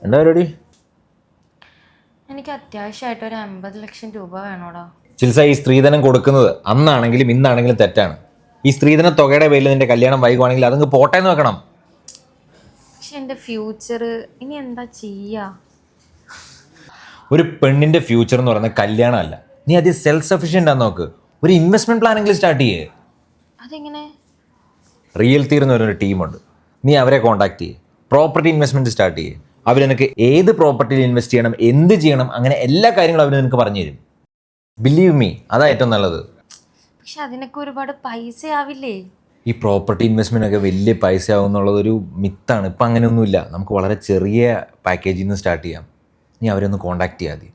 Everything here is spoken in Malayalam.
എന്താ പരിപാടി? എനിക്ക് അത്യാവശ്യമായിട്ട് ഒരു 50 ലക്ഷം രൂപ വേണോടാ. ചിൽസ, ഈ സ്ത്രീധനം കൊടുക്കുന്നത് അന്നാണെങ്കിലും ഇന്നാണെങ്കിലും തെറ്റാണ്. ഈ സ്ത്രീധന തുകയുടെ പേരിൽ നിന്റെ കല്യാണം വൈകുവാണെങ്കിൽ അതങ്ങ് പോട്ടേന്ന് വെക്കണം. പക്ഷെ എൻ്റെ ഫ്യൂച്ചർ ഇനി എന്താ ചെയ്യാ? ഒരു പെണ്ണിന്റെ ഫ്യൂച്ചർ എന്ന് പറയുന്നത് കല്യാണമല്ല. നീ അത് സെൽഫ് സഫിഷ്യൻ്റ് ആണെന്ന് നോക്ക്. ഒരു ഇൻവെസ്റ്റ്മെന്റ് പ്ലാൻ എങ്കിലും സ്റ്റാർട്ട് ചെയ്യേ. അതെങ്ങനെ? റിയൽ തീർ എന്ന് പറയുന്ന ടീമുണ്ട്. നീ അവരെ കോൺടാക്ട് ചെയ്യേ. പ്രോപ്പർട്ടി ഇൻവെസ്റ്റ്മെന്റ് സ്റ്റാർട്ട് ചെയ്യേ. അവർ നിനക്ക് ഏത് പ്രോപ്പർട്ടിയിൽ ഇൻവെസ്റ്റ് ചെയ്യണം, എന്ത് ചെയ്യണം, അങ്ങനെ എല്ലാ കാര്യങ്ങളും അവർ നിനക്ക് പറഞ്ഞു തരും. ബിലീവ് മീ, അതാ ഏറ്റവും നല്ലത്. പക്ഷെ അതിനൊക്കെ ഒരുപാട് പൈസ ആവില്ലേ? ഈ പ്രോപ്പർട്ടി ഇൻവെസ്റ്റ്മെൻ്റ് ഒക്കെ വലിയ പൈസ ആവും എന്നുള്ളതൊരു മിത്താണ്. ഇപ്പം അങ്ങനെയൊന്നുമില്ല. നമുക്ക് വളരെ ചെറിയ പാക്കേജിൽ നിന്ന് സ്റ്റാർട്ട് ചെയ്യാം. നീ അവരൊന്ന് കോൺടാക്ട് ചെയ്യാതെ.